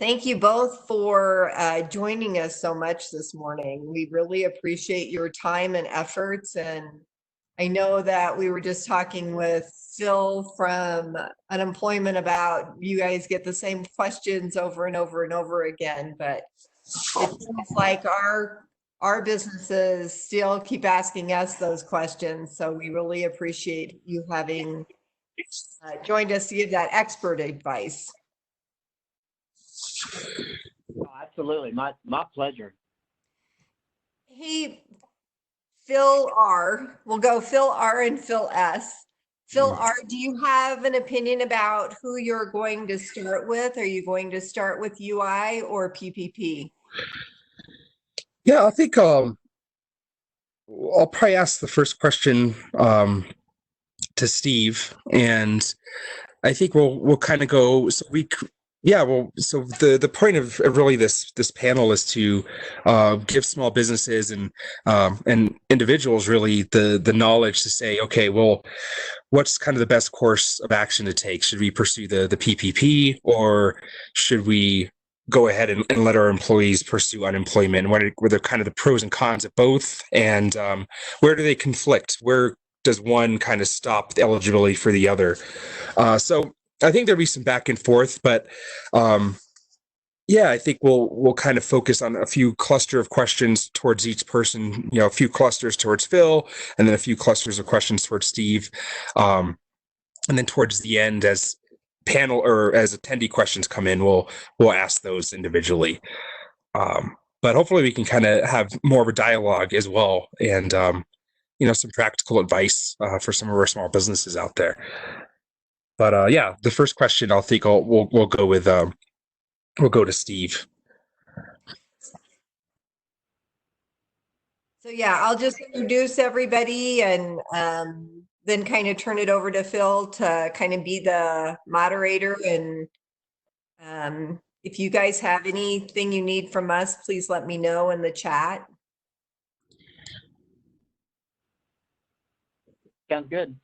Thank you both for joining us so much this morning. We really appreciate your time and efforts. And I know that we were just talking with Phil from unemployment about you guys get the same questions over and over and over again, but it seems like our businesses still keep asking us those questions. So we really appreciate you having joined us to give that expert advice. Oh, absolutely. My pleasure. Hey, Phil R. We'll go Phil R and Phil S. Phil R, do you have an opinion about who you're going to start with? Are you going to start with UI or PPP? Yeah, I think I'll probably ask the first question to Steve, and I think we'll kind of go. So so the point of really this panel is to give small businesses and individuals really the knowledge to say, okay, well, what's kind of the best course of action to take? Should we pursue the PPP, or should we go ahead and let our employees pursue unemployment? What are the kind of the pros and cons of both, and where do they conflict? Where does one kind of stop the eligibility for the other? So I think there'll be some back and forth, but yeah, I think we'll kind of focus on a few cluster of questions towards each person. A few clusters towards Phil, and then a few clusters of questions towards Steve, and then towards the end, as panel or as attendee questions come in, we'll ask those individually. But hopefully, we can kind of have more of a dialogue as well, and some practical advice for some of our small businesses out there. But yeah, the first question I think we'll go with we'll go to Steve. So yeah, I'll just introduce everybody and then kind of turn it over to Phil to kind of be the moderator. And if you guys have anything you need from us, please let me know in the chat. Sounds good.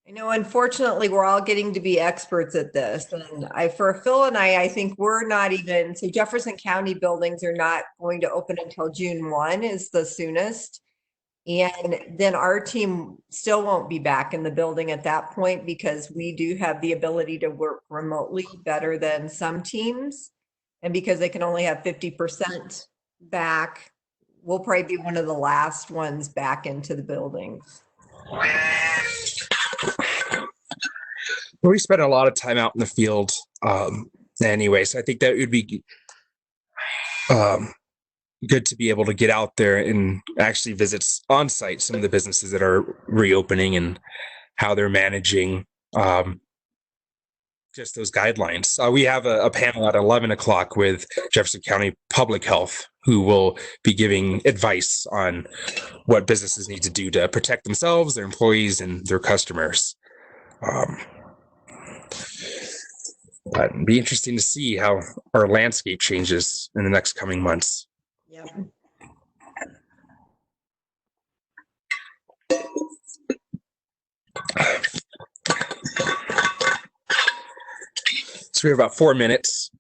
I know, unfortunately, we're all getting to be experts at this. And for Phil and I think we're not even, so Jefferson County buildings are not going to open until June 1 is the soonest. And then our team still won't be back in the building at that point because we do have the ability to work remotely better than some teams. And because they can only have 50% back, we'll probably be one of the last ones back into the building. We spent a lot of time out in the field anyway, so I think that would be good to be able to get out there and actually visit on site some of the businesses that are reopening and how they're managing just those guidelines. We have a panel at 11 o'clock with Jefferson County Public Health, who will be giving advice on what businesses need to do to protect themselves, their employees, and their customers. It'd be interesting to see how our landscape changes in the next coming months. Yep. So we have about 4 minutes.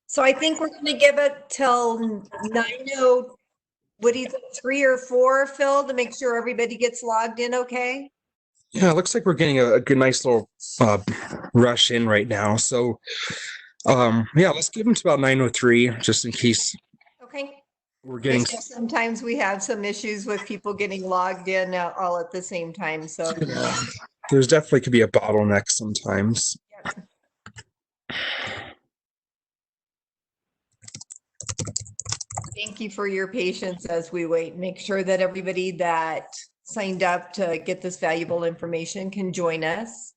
So I think we're going to give it till 9:00. What do you think, 3 or 4, Phil, to make sure everybody gets logged in okay? Yeah, it looks like we're getting a good, nice little rush in right now. So, yeah, let's give them to about 9:03, just in case Okay. we're getting. Yes, sometimes we have some issues with people getting logged in all at the same time. So There's definitely could be a bottleneck sometimes. yep. Thank you for your patience as we wait. Make sure that everybody that signed up to get this valuable information can join us.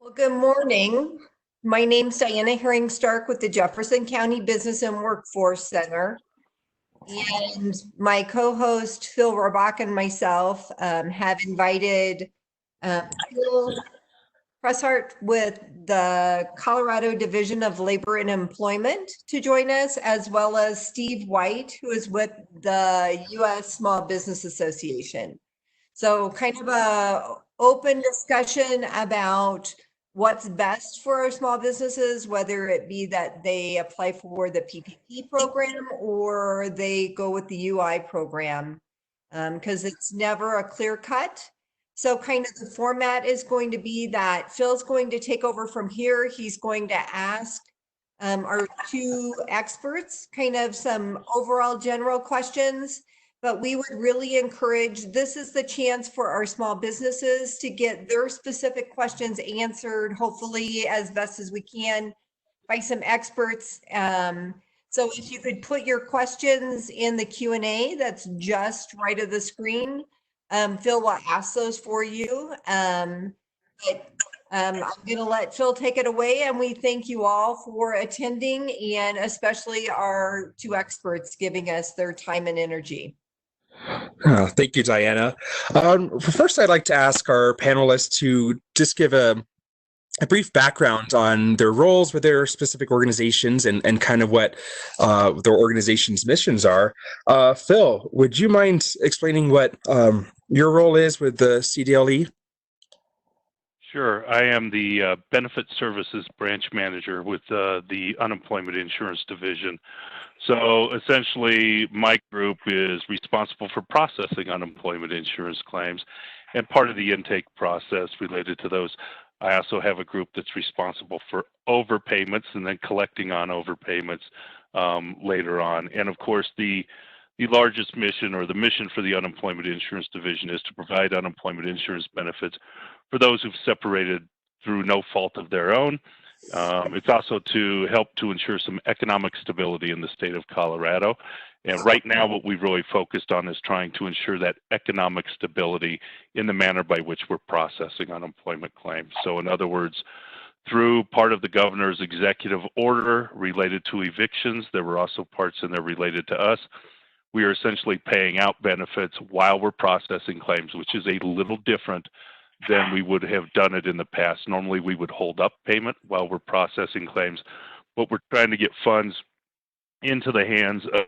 Well, good morning. My name's Diana Herring Stark with the Jefferson County Business and Workforce Center. And my co-host Phil Robach and myself have invited Phil Presshart with the Colorado Division of Labor and Employment to join us, as well as Steve White, who is with the U.S. Small Business Association. So kind of a open discussion about what's best for our small businesses, whether it be that they apply for the PPP program or they go with the UI program, because it's never a clear cut. So kind of the format is going to be that Phil's going to take over from here. He's going to ask our two experts, kind of some overall general questions. But we would really encourage, this is the chance for our small businesses to get their specific questions answered, hopefully as best as we can by some experts. So if you could put your questions in the Q&A that's just right of the screen, Phil will ask those for you. But I'm going to let Phil take it away, and we thank you all for attending, and especially our two experts giving us their time and energy. Thank you, Diana. First, I'd like to ask our panelists to just give a brief background on their roles with their specific organizations and kind of what their organization's missions are. Phil, would you mind explaining what your role is with the CDLE? Sure. I am the Benefit Services Branch Manager with the Unemployment Insurance Division. So essentially, my group is responsible for processing unemployment insurance claims, and part of the intake process related to those. I also have a group that's responsible for overpayments and then collecting on overpayments later on. And of course, the largest mission, or the mission for the Unemployment Insurance Division, is to provide unemployment insurance benefits for those who've separated through no fault of their own. It's also to help to ensure some economic stability in the state of Colorado. And right now, what we've really focused on is trying to ensure that economic stability in the manner by which we're processing unemployment claims. So in other words, through part of the governor's executive order related to evictions, there were also parts in there related to us. We are essentially paying out benefits while we're processing claims, which is a little different than we would have done it in the past. Normally, we would hold up payment while we're processing claims, but we're trying to get funds into the hands of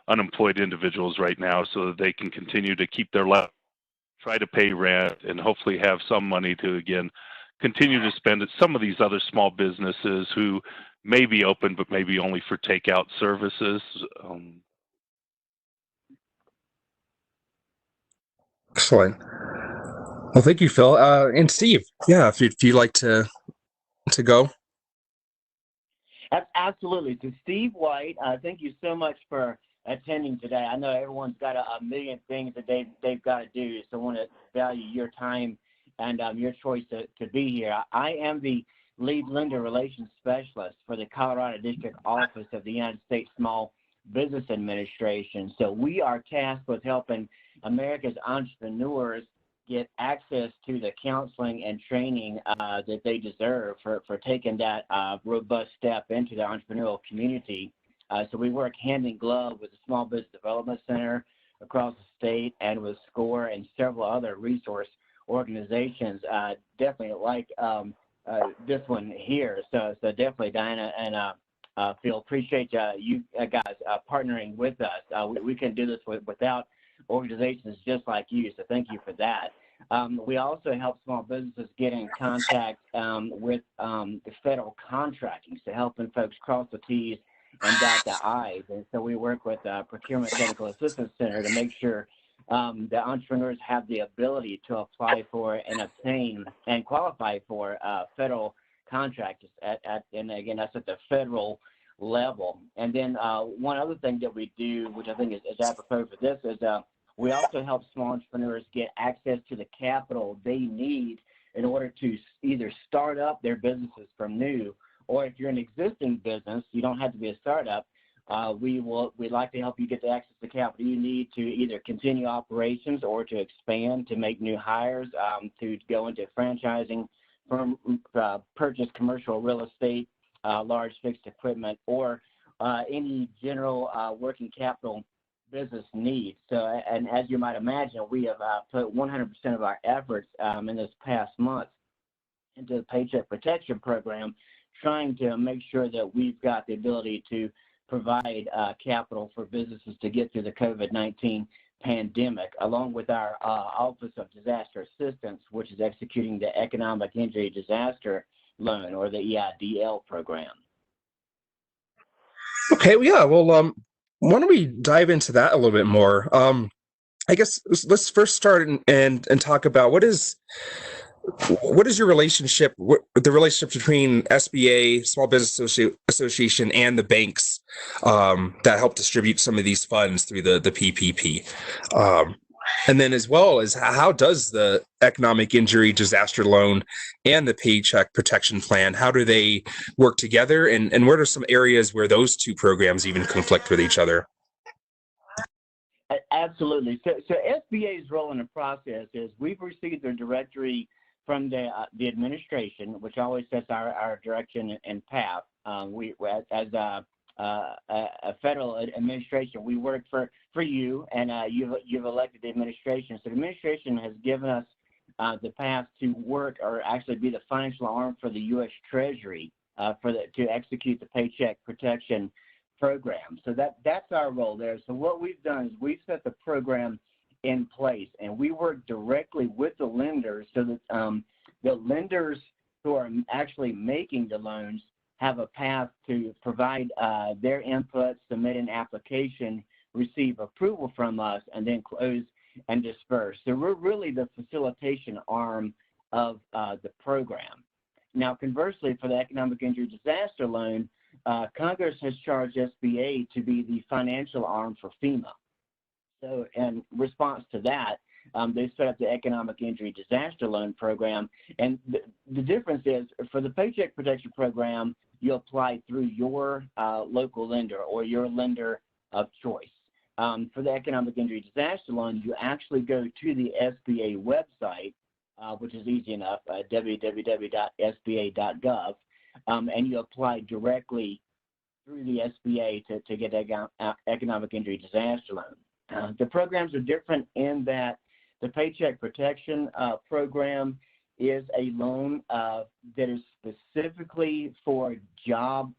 unemployed individuals right now so that they can continue to keep their life, try to pay rent, and hopefully have some money to, again, continue to spend at some of these other small businesses who may be open, but maybe only for takeout services. Excellent. Well, thank you, Phil. And Steve, yeah, if you'd like to go. Absolutely. To Steve White, thank you so much for attending today. I know everyone's got a million things that they've got to do, so I want to value your time and your choice to be here. I am the lead lender relations specialist for the Colorado District Office of the United States Small Business Administration. So we are tasked with helping America's entrepreneurs get access to the counseling and training that they deserve for taking that robust step into the entrepreneurial community. So we work hand in glove with the Small Business Development Center across the state and with SCORE and several other resource organizations, definitely like this one here. So definitely, Diana and Phil, appreciate you guys partnering with us. We can do this without organizations just like you, so thank you for that. We also help small businesses get in contact with the federal contracting, so helping folks cross the T's and dot the I's. And so we work with Procurement Technical Assistance Center to make sure that entrepreneurs have the ability to apply for and obtain and qualify for federal contracts and again, that's at the federal level. And then one other thing that we do, which I think is apropos for this, is we also help small entrepreneurs get access to the capital they need in order to either start up their businesses from new, or if you're an existing business, you don't have to be a startup. We'd like to help you get the access to capital you need to either continue operations or to expand, to make new hires, to go into franchising, purchase commercial real estate, large fixed equipment, or any general working capital business needs. So, and as you might imagine, we have put 100% of our efforts in this past month into the Paycheck Protection Program, trying to make sure that we've got the ability to provide capital for businesses to get through the COVID-19 pandemic, along with our Office of Disaster Assistance, which is executing the Economic Injury Disaster Loan, or the EIDL program. Okay, yeah, well, why don't we dive into that a little bit more? I guess let's first start and talk about what is what is your relationship, the relationship between SBA, Small Business Association, and the banks that help distribute some of these funds through the PPP? And then as well as how does the economic injury disaster loan and the Paycheck Protection Plan, how do they work together? And what are some areas where those two programs even conflict with each other? Absolutely. So SBA's role in the process is we've received their directory from the administration, which always sets our direction and path. We as a federal administration, we work for you, and you've elected the administration. So the administration has given us the path to work, or actually be the financial arm for the U.S. Treasury to execute the Paycheck Protection Program. So that's our role there. So what we've done is we've set the program in place, and we work directly with the lenders so that the lenders who are actually making the loans have a path to provide their input, submit an application, receive approval from us, and then close and disperse. So we're really the facilitation arm of the program. Now, conversely, for the economic injury disaster loan, Congress has charged SBA to be the financial arm for FEMA. So in response to that, they set up the economic injury disaster loan program. And the difference is for the Paycheck Protection Program, you apply through your local lender or your lender of choice. For the economic injury disaster loan, you actually go to the SBA website, which is easy enough, www.sba.gov, and you apply directly through the SBA to get economic injury disaster loan. The programs are different in that the Paycheck Protection Program is a loan that is specifically for job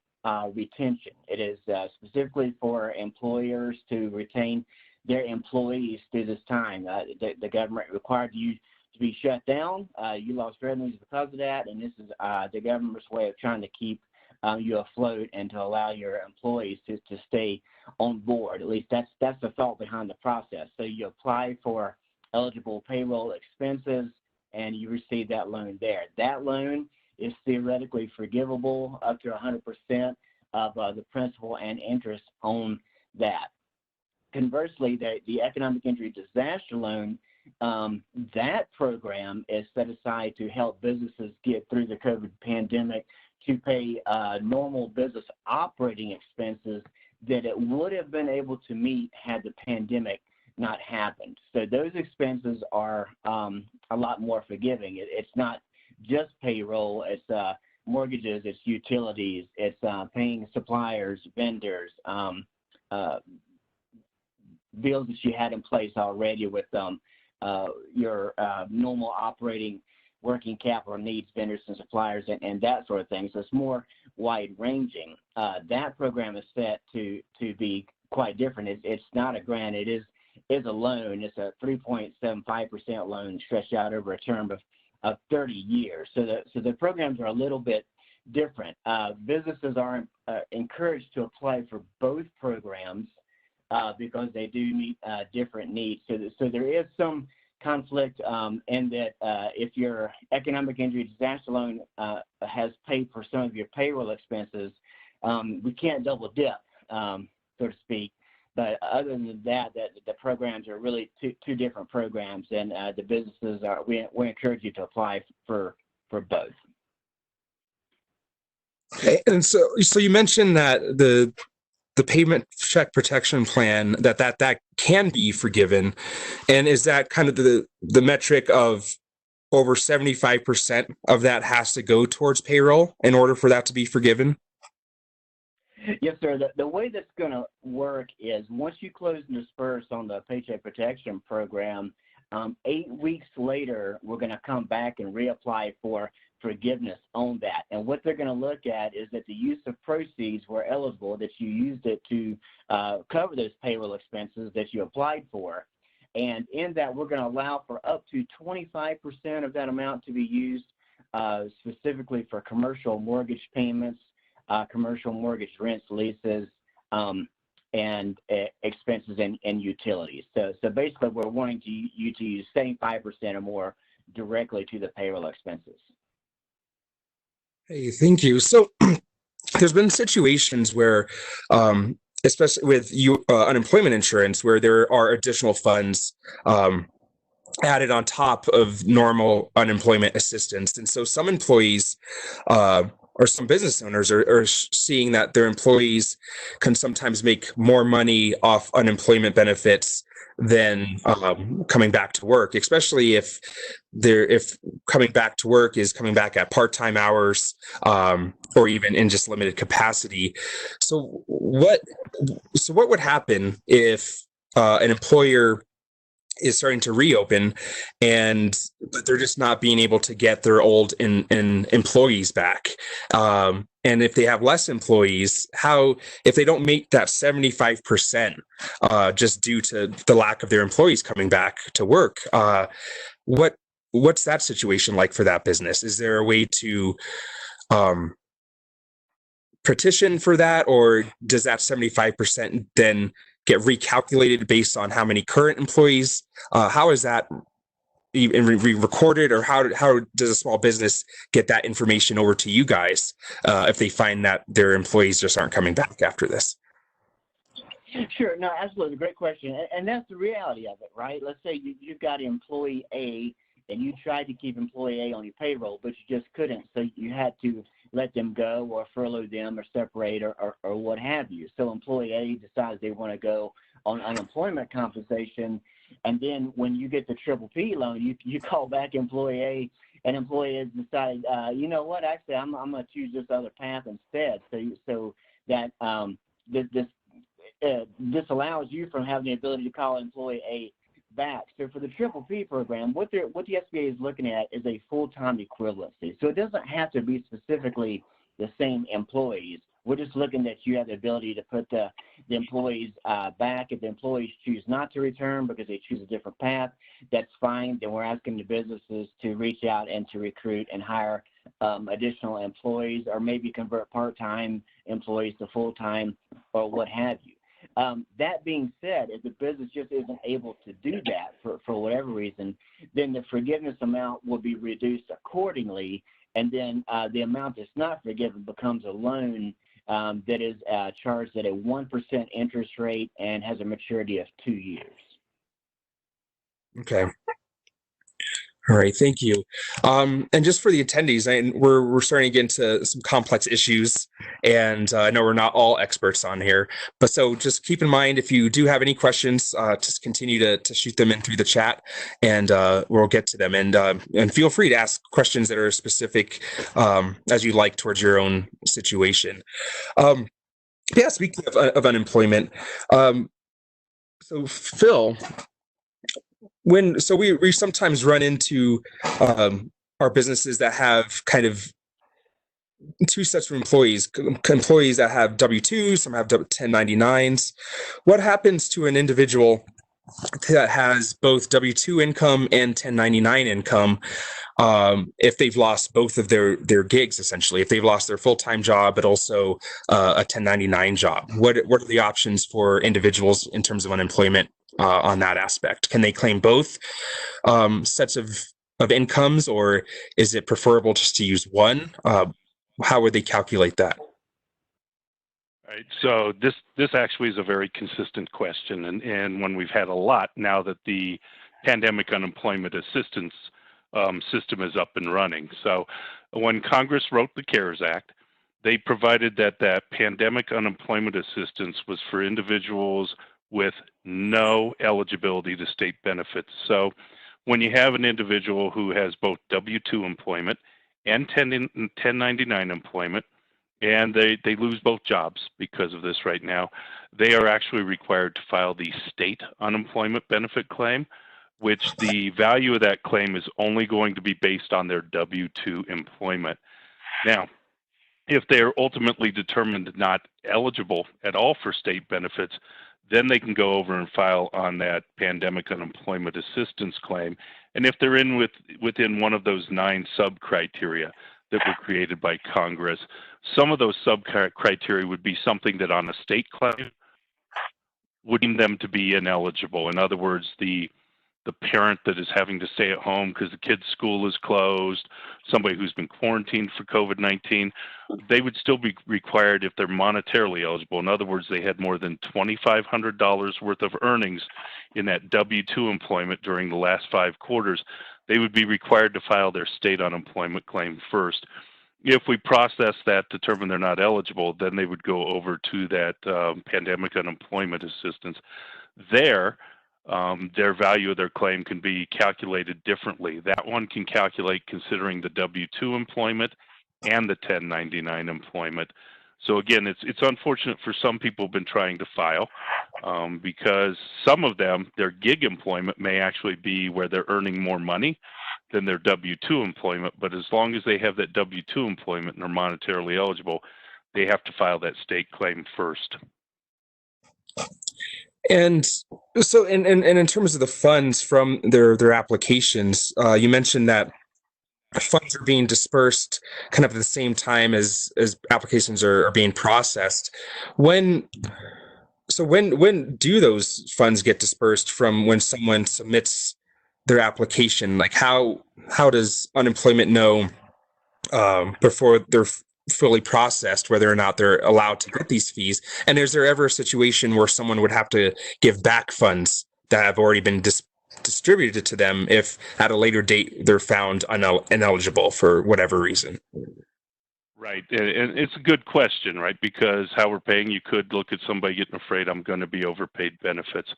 retention. It is specifically for employers to retain their employees through this time. The government required you to be shut down. You lost revenues because of that, and this is the government's way of trying to keep you afloat and to allow your employees to stay on board. At least that's the thought behind the process. So you apply for eligible payroll expenses, and you receive that loan there. That loan is theoretically forgivable up to 100% of the principal and interest on that. Conversely, the economic injury disaster loan, that program is set aside to help businesses get through the COVID pandemic, to pay normal business operating expenses that it would have been able to meet had the pandemic not happened. So those expenses are a lot more forgiving. It's not just payroll, it's mortgages, it's utilities, it's paying suppliers, vendors, bills that you had in place already with your normal operating working capital needs, vendors and suppliers, and that sort of thing. So it's more wide ranging. That program is set to be quite different. It's not a grant, it is a loan. It's a 3.75% loan stretched out over a term of 30 years. So the programs are a little bit different. Businesses are encouraged to apply for both programs because they do meet different needs. So there is some conflict in that if your economic injury disaster loan has paid for some of your payroll expenses, we can't double dip, so to speak. But other than that, the programs are really two different programs, and the businesses we encourage you to apply for both. Okay, and so you mentioned that the Paycheck Protection Plan that can be forgiven, and is that kind of the metric of over 75% of that has to go towards payroll in order for that to be forgiven? Yes, sir. The way that's going to work is once you close and disperse on the Paycheck Protection Program, 8 weeks later, we're going to come back and reapply for forgiveness on that. And what they're going to look at is that the use of proceeds were eligible, that you used it to cover those payroll expenses that you applied for. And in that, we're going to allow for up to 25% of that amount to be used specifically for commercial mortgage payments, commercial mortgage rents, leases, and expenses and utilities. So basically, we're wanting you to use 75% or more directly to the payroll expenses. Hey, thank you. So there's been situations where, especially with unemployment insurance, where there are additional funds added on top of normal unemployment assistance. And so some employees or some business owners are seeing that their employees can sometimes make more money off unemployment benefits than coming back to work, especially if coming back to work is coming back at part-time hours or even in just limited capacity. So what would happen if an employer is starting to reopen but they're just not being able to get their old employees back, and if they have less employees, if they don't make that 75% just due to the lack of their employees coming back to work, what's that situation like for that business? Is there a way to petition for that, or does that 75% then get recalculated based on how many current employees? How is that even recorded, or how does a small business get that information over to you guys if they find that their employees just aren't coming back after this? Sure. No, absolutely. Great question. And that's the reality of it, right? Let's say you've got employee A and you tried to keep employee A on your payroll, but you just couldn't. So you had to let them go or furlough them or separate or what have you. So employee A decides they want to go on unemployment compensation. And then when you get the PPP loan, you call back employee A, and employee A decided, you know what, actually, I'm going to choose this other path instead. So that this allows you from having the ability to call employee A back. So for the PPP program, what the SBA is looking at is a full-time equivalency. So it doesn't have to be specifically the same employees. We're just looking that you have the ability to put the employees back. If the employees choose not to return because they choose a different path, that's fine. Then we're asking the businesses to reach out and to recruit and hire additional employees, or maybe convert part-time employees to full-time or what have you. That being said, if the business just isn't able to do that for whatever reason, then the forgiveness amount will be reduced accordingly, and then the amount that's not forgiven becomes a loan that is charged at a 1% interest rate and has a maturity of 2 years. Okay. All right, thank you. And just for the attendees, we're starting to get into some complex issues, and I know we're not all experts on here, but so just keep in mind, if you do have any questions, just continue to shoot them in through the chat, and we'll get to them. And feel free to ask questions that are specific as you like towards your own situation. Yeah, speaking of unemployment, so Phil, we sometimes run into our businesses that have kind of two sets of employees that have W-2s, some have 1099s. What happens to an individual that has both W-2 income and 1099 income if they've lost both of their gigs, essentially, if they've lost their full-time job but also a 1099 job? What are the options for individuals in terms of unemployment on that aspect? Can they claim both sets of incomes, or is it preferable just to use one? How would they calculate that? Right. So this actually is a very consistent question, and one we've had a lot now that the pandemic unemployment assistance system is up and running. So when Congress wrote the CARES Act, they provided that pandemic unemployment assistance was for individuals with no eligibility to state benefits. So when you have an individual who has both W-2 employment and 1099 employment, and they lose both jobs because of this right now, they are actually required to file the state unemployment benefit claim, which the value of that claim is only going to be based on their W-2 employment. Now, if they are ultimately determined not eligible at all for state benefits, then they can go over and file on that pandemic unemployment assistance claim. And if they're within one of those 9 sub-criteria that were created by Congress, some of those sub-criteria would be something that on a state claim would deem them to be ineligible. In other words, the the parent that is having to stay at home because the kid's school is closed, somebody who's been quarantined for COVID-19, they would still be required if they're monetarily eligible. In other words, they had more than $2,500 worth of earnings in that W-2 employment during the last 5 quarters. They would be required to file their state unemployment claim first. If we process that, determine they're not eligible, then they would go over to that pandemic unemployment assistance. Their value of their claim can be calculated differently. That one can calculate considering the W-2 employment and the 1099 employment. So again, it's unfortunate for some people who've been trying to file because some of them, their gig employment may actually be where they're earning more money than their W-2 employment. But as long as they have that W-2 employment and are monetarily eligible, they have to file that state claim first. And so, in terms of the funds from their applications, you mentioned that funds are being dispersed kind of at the same time as applications are being processed. When do those funds get dispersed from when someone submits their application? Like how does unemployment know before they're fully processed whether or not they're allowed to get these fees? And is there ever a situation where someone would have to give back funds that have already been distributed to them if at a later date they're found ineligible for whatever reason? Right, and it's a good question, right? Because how we're paying, you could look at somebody getting afraid I'm going to be overpaid benefits.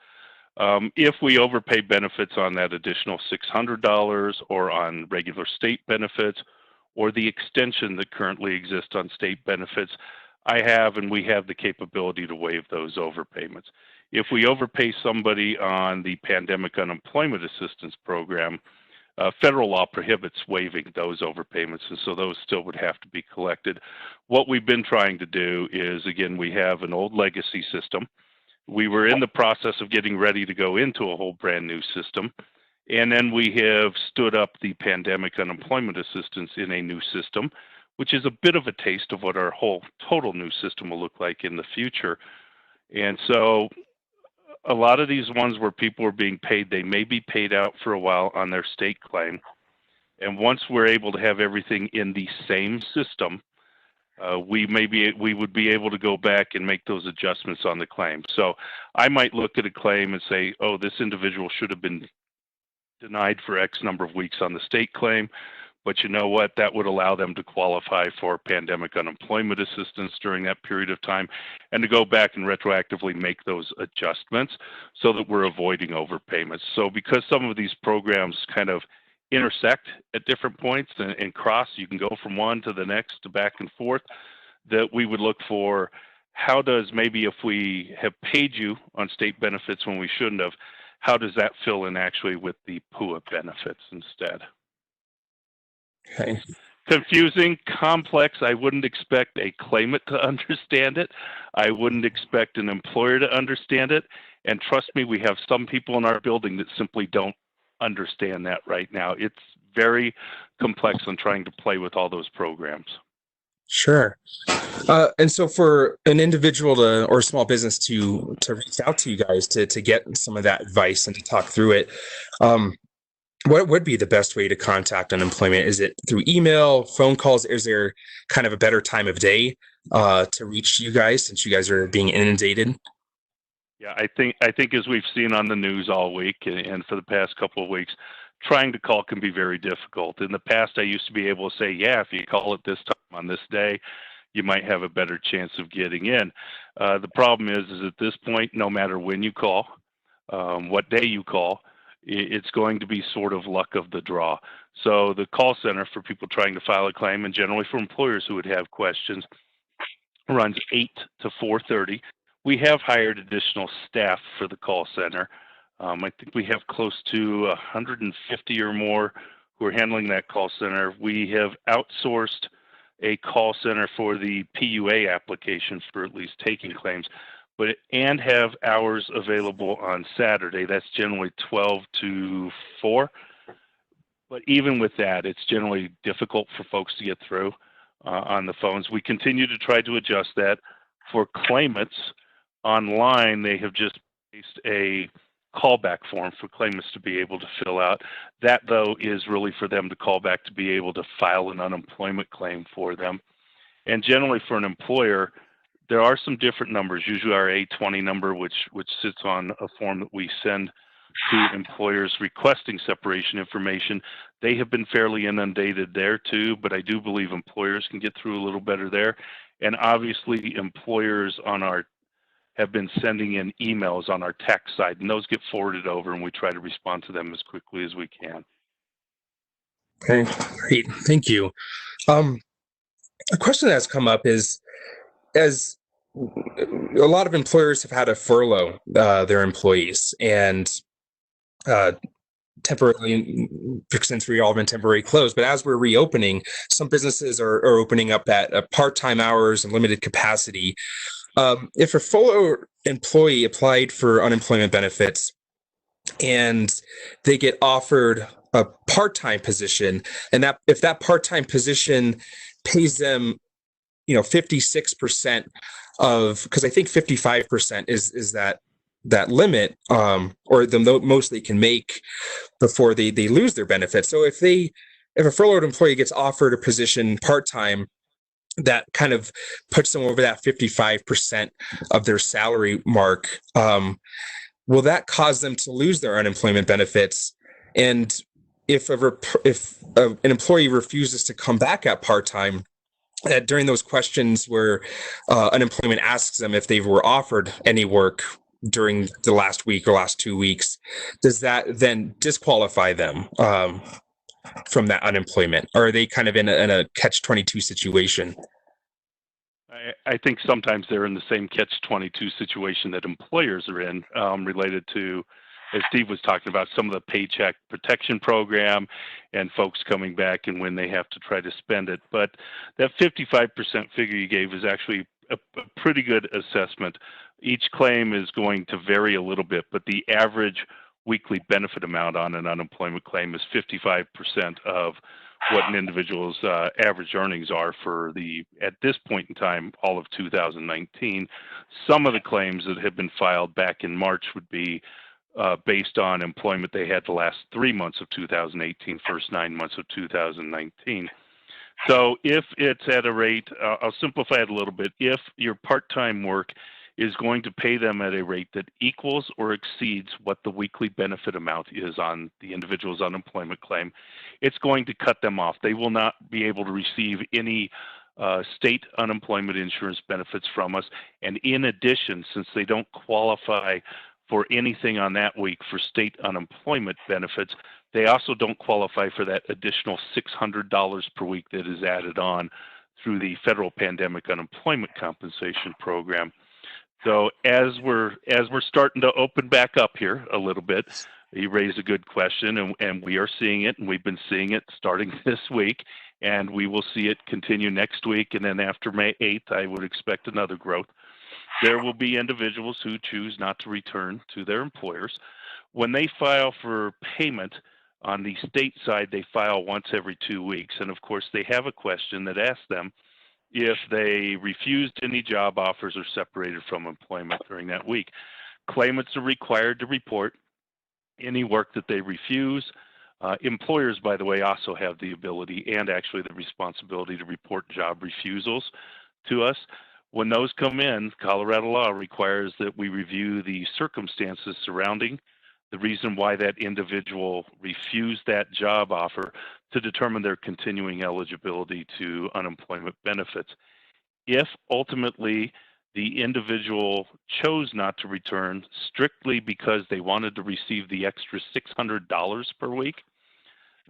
If we overpay benefits on that additional $600 or on regular state benefits or the extension that currently exists on state benefits, I have and we have the capability to waive those overpayments. If we overpay somebody on the Pandemic Unemployment Assistance Program, federal law prohibits waiving those overpayments, and so those still would have to be collected. What we've been trying to do is, again, we have an old legacy system. We were in the process of getting ready to go into a whole brand new system, and then we have stood up the Pandemic Unemployment Assistance in a new system, which is a bit of a taste of what our whole total new system will look like in the future. And so a lot of these ones where people are being paid, they may be paid out for a while on their state claim. And once we're able to have everything in the same system, we would be able to go back and make those adjustments on the claim. So I might look at a claim and say, oh, this individual should have been denied for X number of weeks on the state claim, but you know what? That would allow them to qualify for pandemic unemployment assistance during that period of time, and to go back and retroactively make those adjustments so that we're avoiding overpayments. So because some of these programs kind of intersect at different points and cross, you can go from one to the next to back and forth, that we would look for how does maybe if we have paid you on state benefits when we shouldn't have, how does that fill in actually with the PUA benefits instead? Okay. Confusing, complex. I wouldn't expect a claimant to understand it. I wouldn't expect an employer to understand it. And trust me, we have some people in our building that simply don't understand that right now. It's very complex on trying to play with all those programs. Sure. And so for an individual or a small business to reach out to you guys to get some of that advice and to talk through it, what would be the best way to contact unemployment? Is it through email, phone calls? Is there kind of a better time of day to reach you guys since you guys are being inundated? Yeah, I think as we've seen on the news all week and for the past couple of weeks, trying to call can be very difficult. In the past, I used to be able to say, yeah, if you call at this time on this day, you might have a better chance of getting in. The problem is at this point, no matter when you call, what day you call, it's going to be sort of luck of the draw. So the call center for people trying to file a claim, and generally for employers who would have questions, runs 8 to 4:30. We have hired additional staff for the call center. I think we have close to 150 or more who are handling that call center. We have outsourced a call center for the PUA applications for at least taking claims, and have hours available on Saturday. That's generally 12 to 4. But even with that, it's generally difficult for folks to get through on the phones. We continue to try to adjust that. For claimants online, they have just placed a callback form for claimants to be able to fill out. That, though, is really for them to call back to be able to file an unemployment claim for them. And generally for an employer, there are some different numbers, usually our A20 number, which sits on a form that we send to employers requesting separation information. They have been fairly inundated there too, but I do believe employers can get through a little better there. And obviously employers have been sending in emails on our tax side, and those get forwarded over, and we try to respond to them as quickly as we can. Okay, great. Thank you. A question that's come up is, as a lot of employers have had to furlough their employees, and temporarily, since we all been temporarily closed, but as we're reopening, some businesses are opening up at part-time hours and limited capacity. If a furloughed employee applied for unemployment benefits and they get offered a part-time position, and that if that part-time position pays them, 56% of, because I think 55% is that limit, or the most they can make before they lose their benefits. So if a furloughed employee gets offered a position part-time, that kind of puts them over that 55% of their salary mark. Will that cause them to lose their unemployment benefits? And if an employee refuses to come back at part-time, during those questions where unemployment asks them if they were offered any work during the last week or last 2 weeks, does that then disqualify them from that unemployment? Or are they kind of in a catch-22 situation? I think sometimes they're in the same catch-22 situation that employers are in, related to, as Steve was talking about, some of the Paycheck Protection Program and folks coming back and when they have to try to spend it. But that 55% figure you gave is actually a pretty good assessment. Each claim is going to vary a little bit, but the average weekly benefit amount on an unemployment claim is 55% of what an individual's average earnings are for at this point in time, all of 2019. Some of the claims that have been filed back in March would be based on employment they had the last 3 months of 2018, first 9 months of 2019. So if it's at a rate, I'll simplify it a little bit. If your part-time work is going to pay them at a rate that equals or exceeds what the weekly benefit amount is on the individual's unemployment claim, it's going to cut them off. They will not be able to receive any state unemployment insurance benefits from us. And in addition, since they don't qualify for anything on that week for state unemployment benefits, they also don't qualify for that additional $600 per week that is added on through the federal pandemic unemployment compensation program. So as we're starting to open back up here a little bit, you raised a good question, and we are seeing it, and we've been seeing it starting this week, and we will see it continue next week, and then after May 8th, I would expect another growth. There will be individuals who choose not to return to their employers. When they file for payment on the state side, they file once every 2 weeks, and of course, they have a question that asks them if they refused any job offers or separated from employment during that week. Claimants are required to report any work that they refuse. Employers, by the way, also have the ability and actually the responsibility to report job refusals to us. When those come in, Colorado law requires that we review the circumstances surrounding the reason why that individual refused that job offer to determine their continuing eligibility to unemployment benefits. If ultimately the individual chose not to return strictly because they wanted to receive the extra $600 per week,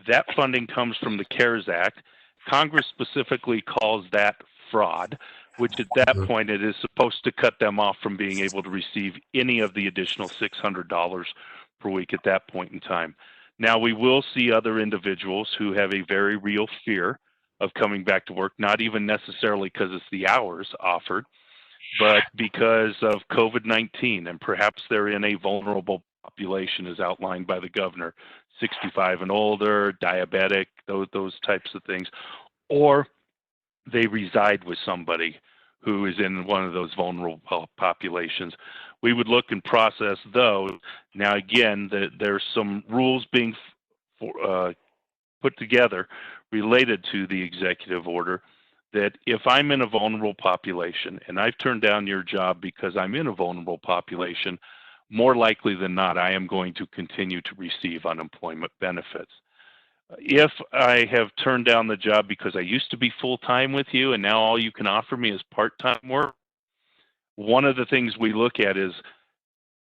that funding comes from the CARES Act. Congress specifically calls that fraud, which at that point it is supposed to cut them off from being able to receive any of the additional $600 per week at that point in time. Now, we will see other individuals who have a very real fear of coming back to work, not even necessarily because it's the hours offered, but because of COVID-19, and perhaps they're in a vulnerable population as outlined by the governor, 65 and older, diabetic, those types of things, or they reside with somebody who is in one of those vulnerable populations. we would look and process those. Now, again, there's some rules being put together related to the executive order that if I'm in a vulnerable population and I've turned down your job because I'm in a vulnerable population, more likely than not, I am going to continue to receive unemployment benefits. If I have turned down the job because I used to be full-time with you and now all you can offer me is part-time work, one of the things we look at is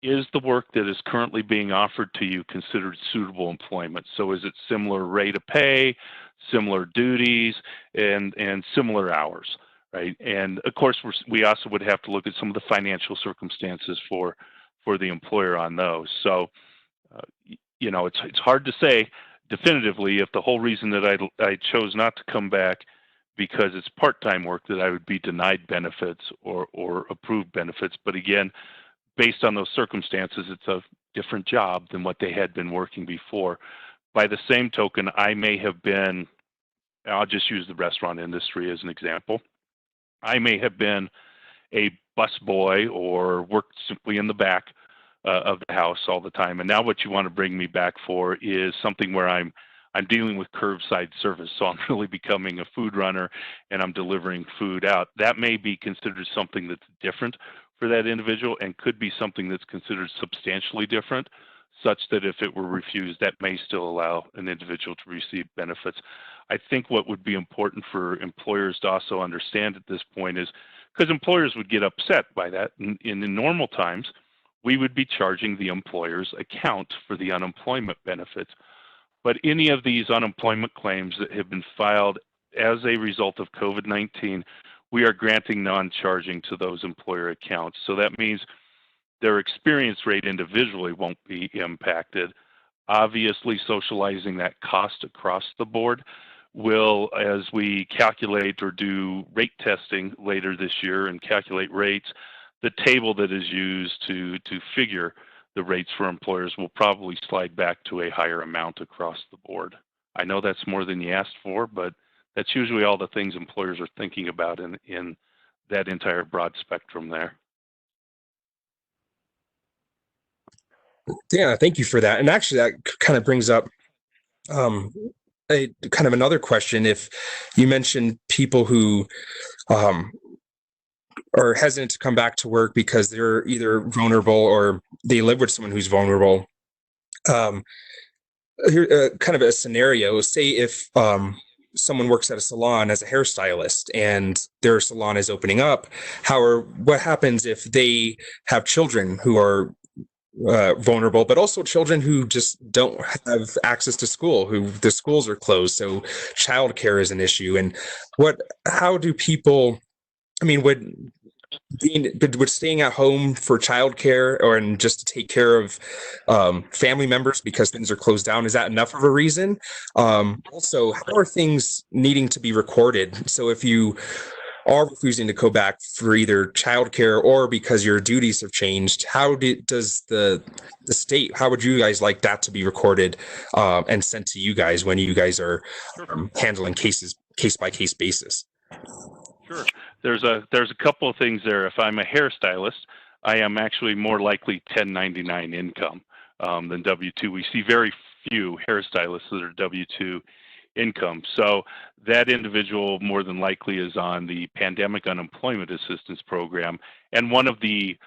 the work that is currently being offered to you considered suitable employment? So is it similar rate of pay, similar duties, and similar hours, right? And of course, we also would have to look at some of the financial circumstances for the employer on those. So, you know, it's hard to say definitively if the whole reason that I chose not to come back because it's part-time work that I would be denied benefits or approved benefits. But again, based on those circumstances, it's a different job than what they had been working before. By the same token, I may have been, I'll just use the restaurant industry as an example. I may have been a busboy or worked simply in the back of the house all the time. And now what you want to bring me back for is something where I'm dealing with curbside service. So I'm really becoming a food runner and I'm delivering food out. That may be considered something that's different for that individual and could be something that's considered substantially different, such that if it were refused, that may still allow an individual to receive benefits. I think what would be important for employers to also understand at this point is, because employers would get upset by that, in the normal times, we would be charging the employer's account for the unemployment benefits. But any of these unemployment claims that have been filed as a result of COVID-19, we are granting non-charging to those employer accounts. So that means their experience rate individually won't be impacted. Obviously, socializing that cost across the board will, as we calculate or do rate testing later this year and calculate rates, the table that is used to figure the rates for employers will probably slide back to a higher amount across the board. I know that's more than you asked for, but that's usually all the things employers are thinking about in that entire broad spectrum there. Yeah, thank you for that. And actually, that kind of brings up a kind of another question. If you mentioned people who are hesitant to come back to work because they're either vulnerable or they live with someone who's vulnerable. Here, kind of a scenario, say if someone works at a salon as a hairstylist and their salon is opening up, what happens if they have children who are vulnerable, but also children who just don't have access to school, who the schools are closed, so childcare is an issue. And how do people, I mean, would staying at home for childcare and just to take care of family members because things are closed down, is that enough of a reason? Also, how are things needing to be recorded? So if you are refusing to go back for either childcare or because your duties have changed, does the state, how would you guys like that to be recorded and sent to you guys when you guys are handling cases case by case basis? Sure. There's a couple of things there. If I'm a hairstylist, I am actually more likely 1099 income than W-2. We see very few hairstylists that are W-2 income. So that individual more than likely is on the Pandemic Unemployment Assistance Program. And one of the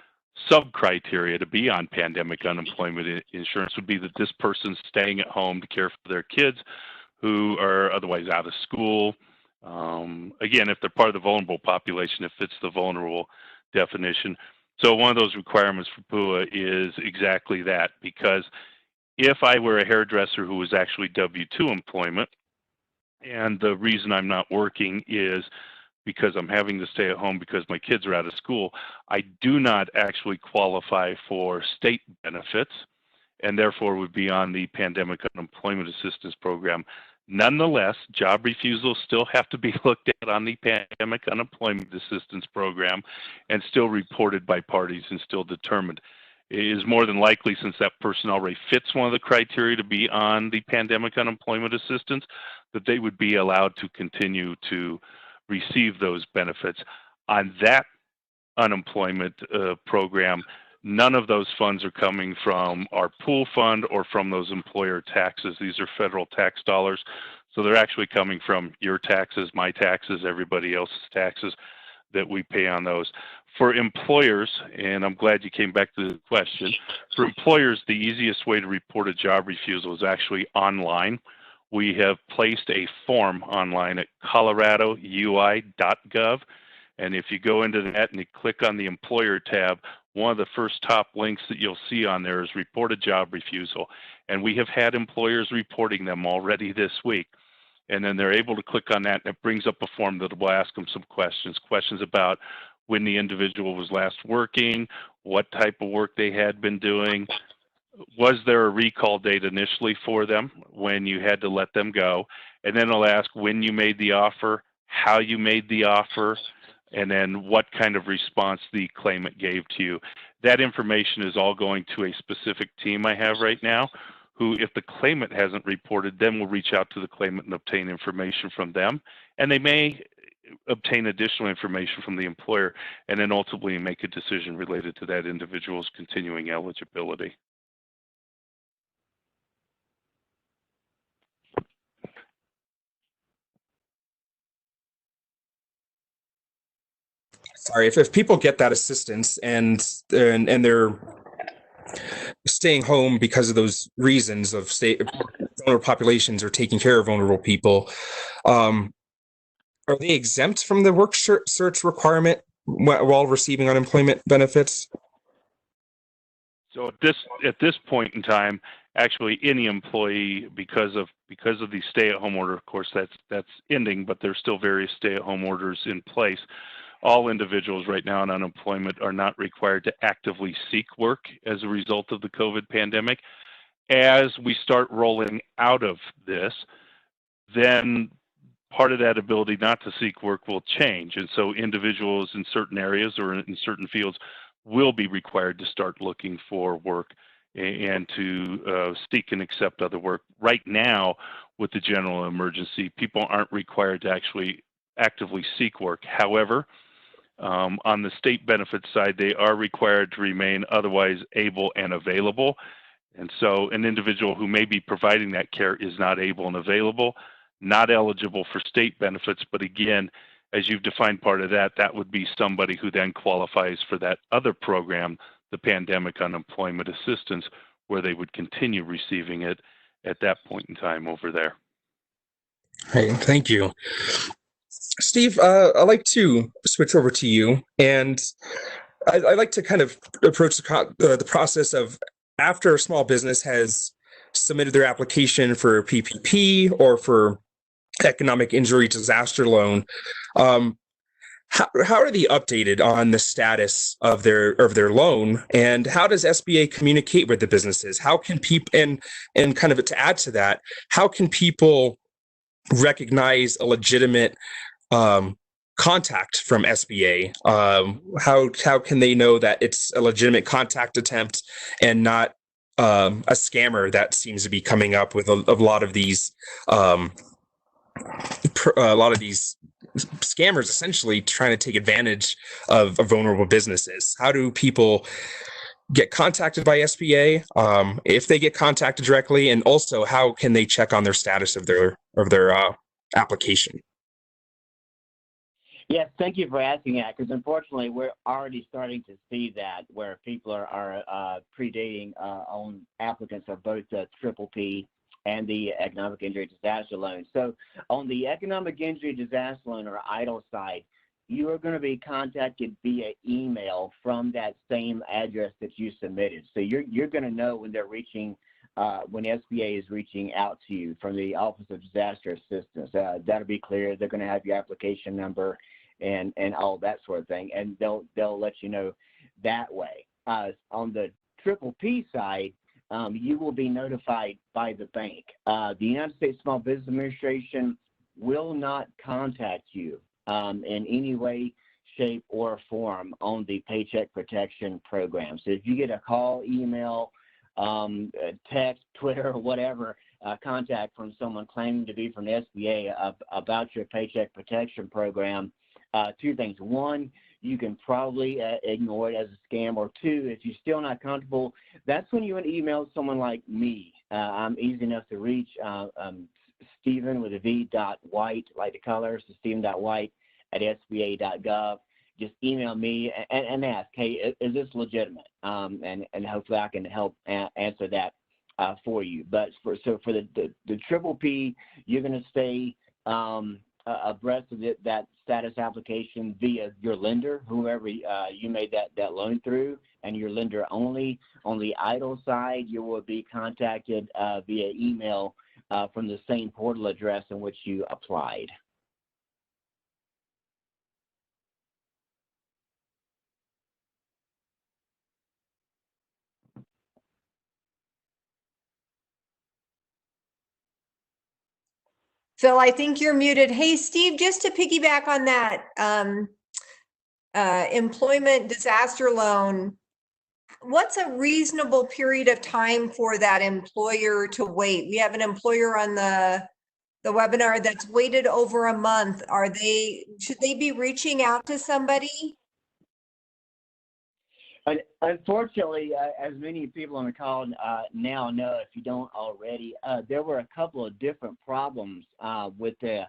sub-criteria to be on Pandemic Unemployment Insurance would be that this person's staying at home to care for their kids who are otherwise out of school. Again, if they're part of the vulnerable population, it fits the vulnerable definition. So one of those requirements for PUA is exactly that, because if I were a hairdresser who was actually W-2 employment, and the reason I'm not working is because I'm having to stay at home because my kids are out of school, I do not actually qualify for state benefits and therefore would be on the Pandemic Unemployment Assistance Program. Nonetheless, job refusals still have to be looked at on the Pandemic Unemployment Assistance Program and still reported by parties and still determined. It is more than likely, since that person already fits one of the criteria to be on the Pandemic Unemployment Assistance, that they would be allowed to continue to receive those benefits. On that unemployment program, None of those funds are coming from our pool fund or from those employer taxes. These are federal tax dollars. So they're actually coming from your taxes, my taxes, everybody else's taxes that we pay on those. For employers, and I'm glad you came back to the question, for employers, the easiest way to report a job refusal is actually online. We have placed a form online at coloradoui.gov. And if you go into that and you click on the employer tab, one of the first top links that you'll see on there is report a job refusal. And we have had employers reporting them already this week. And then they're able to click on that, and it brings up a form that will ask them some questions about when the individual was last working, what type of work they had been doing, was there a recall date initially for them when you had to let them go, and then it'll ask when you made the offer, how you made the offer, and then what kind of response the claimant gave to you. That information is all going to a specific team I have right now, who, if the claimant hasn't reported, then will reach out to the claimant and obtain information from them. And they may obtain additional information from the employer and then ultimately make a decision related to that individual's continuing eligibility. Sorry, if people get that assistance and they're staying home because of those reasons of vulnerable populations or taking care of vulnerable people, are they exempt from the work search requirement while receiving unemployment benefits? So at this point in time, actually any employee, because of the stay-at-home order, of course that's ending, but there's still various stay-at-home orders in place. All individuals right now in unemployment are not required to actively seek work as a result of the COVID pandemic. As we start rolling out of this, then part of that ability not to seek work will change. And so individuals in certain areas or in certain fields will be required to start looking for work and to seek and accept other work. Right now, with the general emergency, people aren't required to actually actively seek work. However, on the state benefits side, they are required to remain otherwise able and available. And so an individual who may be providing that care is not able and available, not eligible for state benefits. But again, as you've defined part of that, that would be somebody who then qualifies for that other program, the Pandemic Unemployment Assistance, where they would continue receiving it at that point in time over there. Hey, thank you. Steve, I'd like to switch over to you, and I like to kind of approach the process of after a small business has submitted their application for PPP or for economic injury disaster loan. How are they updated on the status of their loan, and how does SBA communicate with the businesses? How can people and kind of to add to that, how can people recognize a legitimate contact from SBA? How can they know that it's a legitimate contact attempt and not a scammer that seems to be coming up with a lot of these scammers essentially trying to take advantage of vulnerable businesses? How do people get contacted by SBA if they get contacted directly, and also how can they check on their status of their application? Yes, thank you for asking that, because unfortunately we're already starting to see that where people are predating on applicants of both the PPP and the economic injury disaster loan. So on the economic injury disaster loan or EIDL side, you are going to be contacted via email from that same address that you submitted. So you're going to know when they're reaching, when SBA is reaching out to you from the Office of Disaster Assistance. That'll be clear. They're going to have your application number and all that sort of thing, and they'll let you know that way. On the PPP side, you will be notified by the bank. The United States Small Business Administration will not contact you in any way, shape, or form on the Paycheck Protection Program. So if you get a call, email, text, Twitter, or whatever, contact from someone claiming to be from the SBA about your Paycheck Protection Program, two things. One, you can probably ignore it as a scam. Or two, if you're still not comfortable, that's when you would email someone like me. I'm easy enough to reach. Stephen with a V. White, like the color, so Stephen.White at SBA.gov. Just email me and ask, hey, is this legitimate? And hopefully I can help answer that for you. But for the triple P, you're going to stay abreast of that status application via your lender, whoever you made that loan through, and your lender only. On the idle side, you will be contacted via email from the same portal address in which you applied. Phil, I think you're muted. Hey, Steve, just to piggyback on that employment disaster loan, what's a reasonable period of time for that employer to wait? We have an employer on the webinar that's waited over a month. Should they be reaching out to somebody? Unfortunately, as many people on the call now know, if you don't already, there were a couple of different problems with the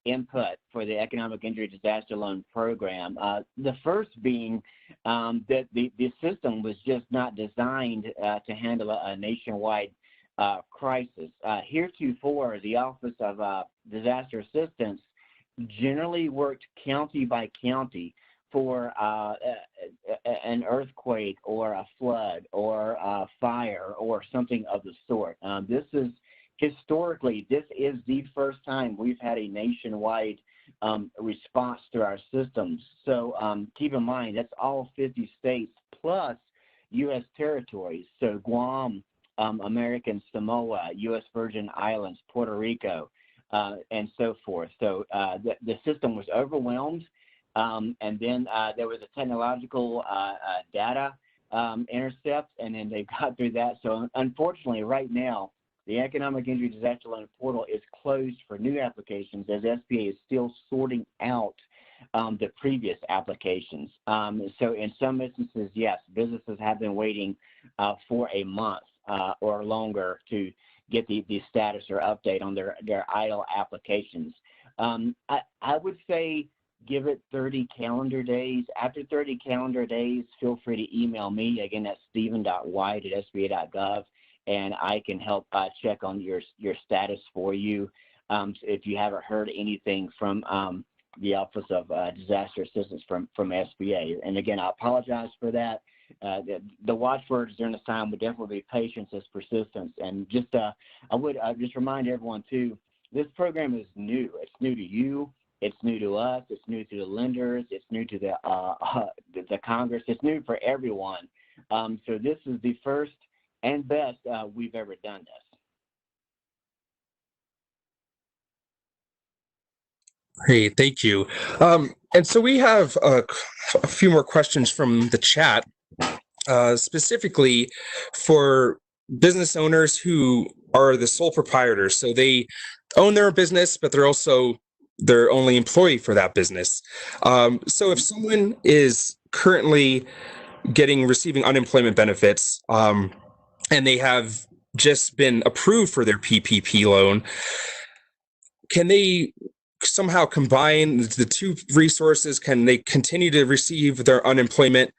input for the Economic Injury Disaster Loan Program. The first being that the system was just not designed to handle a nationwide crisis. Heretofore, the Office of Disaster Assistance generally worked county by county for an earthquake or a flood or a fire or something of the sort. Historically, this is the first time we've had a nationwide response to our systems. So keep in mind, that's all 50 states plus U.S. territories. So Guam, American Samoa, U.S. Virgin Islands, Puerto Rico, and so forth. So the system was overwhelmed. And then there was a technological data intercept, and then they got through that. So unfortunately, right now, the Economic Injury Disaster Loan Portal is closed for new applications as SBA is still sorting out the previous applications. So in some instances, yes, businesses have been waiting for a month or longer to get the status or update on their idle applications. I would say give it 30 calendar days. After 30 calendar days, feel free to email me. Again, that's Stephen.White at SBA.gov, and I can help check on your status for you if you haven't heard anything from the Office of Disaster Assistance from SBA. And again, I apologize for that. The watchwords during this time would definitely be patience as persistence. And just I would just remind everyone too, this program is new. It's new to you. It's new to us. It's new to the lenders. It's new to the Congress. It's new for everyone. So this is the first and best we've ever done this. Great, thank you. And so we have a few more questions from the chat, specifically for business owners who are the sole proprietors. So they own their business, but they're also their only employee for that business. So if someone is currently receiving unemployment benefits, and they have just been approved for their PPP loan, can they somehow combine the two resources? Can they continue to receive their unemployment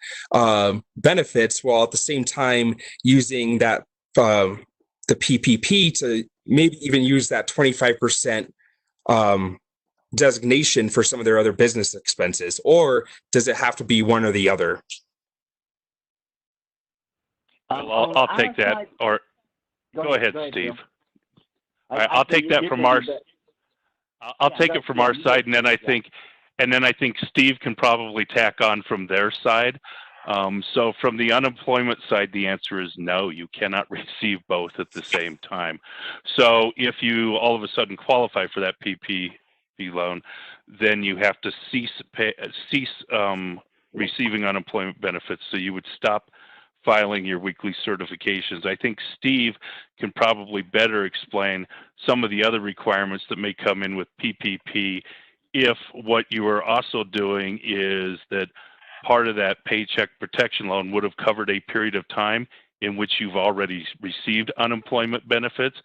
benefits while at the same time using that the PPP to maybe even use that 25% designation for some of their other business expenses, or does it have to be one or the other? Well, I'll take that. Or go ahead, Steve. I'll take that from our. I'll take it from our side, and then I think Steve can probably tack on from their side. So from the unemployment side, the answer is no. You cannot receive both at the same time. So if you all of a sudden qualify for that PPP loan, then you have to cease receiving unemployment benefits. So you would stop filing your weekly certifications. I think Steve can probably better explain some of the other requirements that may come in with PPP if what you are also doing is that part of that paycheck protection loan would have covered a period of time in which you've already received unemployment benefits.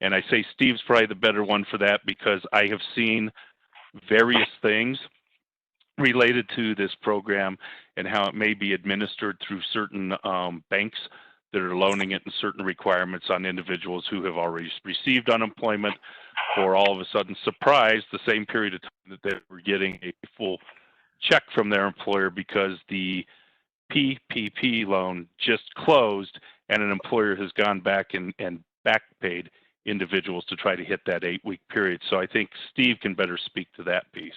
And I say Steve's probably the better one for that because I have seen various things related to this program and how it may be administered through certain banks that are loaning it and certain requirements on individuals who have already received unemployment, or all of a sudden surprised the same period of time that they were getting a full check from their employer because the PPP loan just closed and an employer has gone back and back paid individuals to try to hit that 8-week period. So I think Steve can better speak to that piece.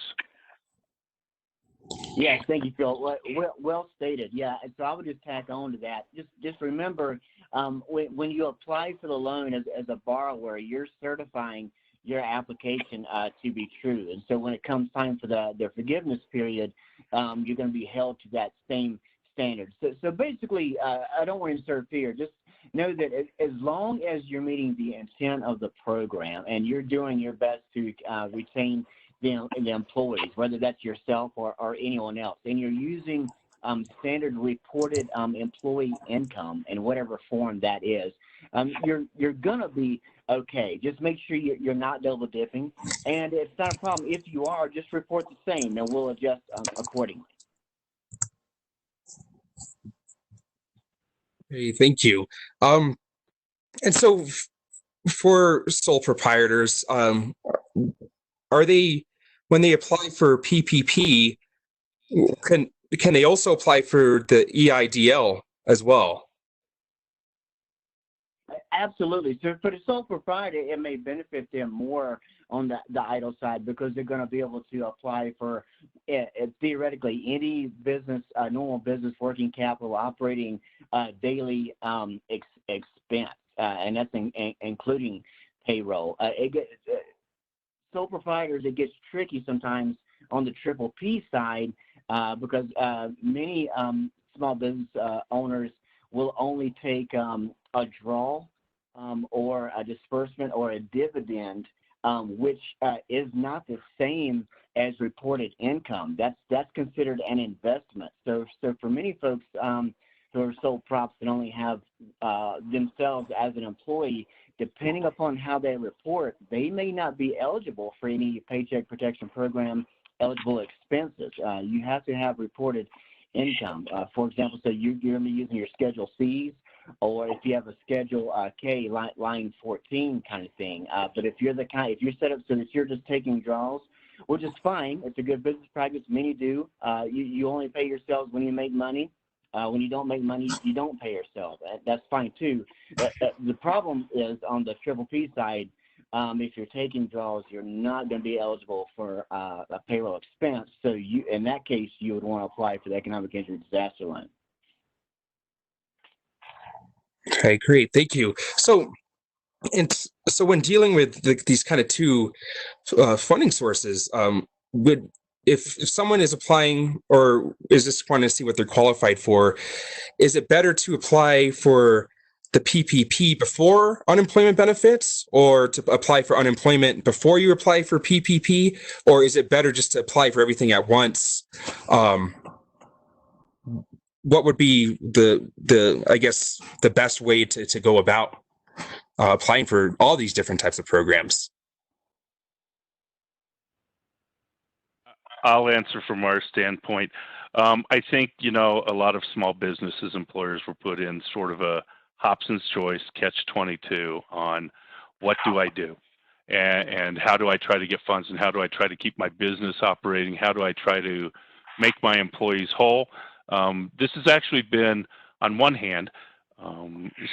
Yes, thank you, Phil. Well stated. Yeah, and so I would just tack on to that. Just remember, when you apply for the loan as a borrower, you're certifying your application to be true. And so when it comes time for the forgiveness period, you're going to be held to that same standard. So basically, I don't want to insert fear. Just know that as long as you're meeting the intent of the program and you're doing your best to retain the employees, whether that's yourself or anyone else, and you're using standard reported employee income in whatever form that is, you're gonna be okay. Just make sure you're not double dipping, and it's not a problem. If you are, just report the same, and we'll adjust accordingly. Hey, thank you. And so for sole proprietors, are they, when they apply for PPP, can they also apply for the EIDL as well? Absolutely. So for the sole proprietor, it may benefit them more on the idle side because they're going to be able to apply for theoretically any business, normal business working capital operating daily expense, and that's including payroll. Sole proprietors, it gets tricky sometimes on the triple P side because many small business owners will only take a draw or a disbursement or a dividend, which is not the same as reported income. That's considered an investment. So for many folks who are sole props that only have themselves as an employee, depending upon how they report, they may not be eligible for any Paycheck Protection Program eligible expenses. You have to have reported income. For example, so you're going to be using your Schedule C's, or if you have a Schedule K, line 14 kind of thing. But if you're if you're set up so that you're just taking draws, which is fine, it's a good business practice. Many do. You only pay yourselves when you make money. When you don't make money, you don't pay yourself. That's fine too. The problem is on the triple P side. If you're taking draws, you're not going to be eligible for a payroll expense. So in that case, you would want to apply for the economic injury disaster loan. Okay, great, thank you. So when dealing with these kind of two funding sources, if someone is applying or is just wanting to see what they're qualified for, is it better to apply for the PPP before unemployment benefits, or to apply for unemployment before you apply for PPP, or is it better just to apply for everything at once? What would be the I guess the best way to go about applying for all these different types of programs? I'll answer from our standpoint. I think, a lot of small businesses, employers were put in sort of a Hobson's choice, catch-22 on what do I do? And how do I try to get funds, and how do I try to keep my business operating? How do I try to make my employees whole? This has actually been, on one hand,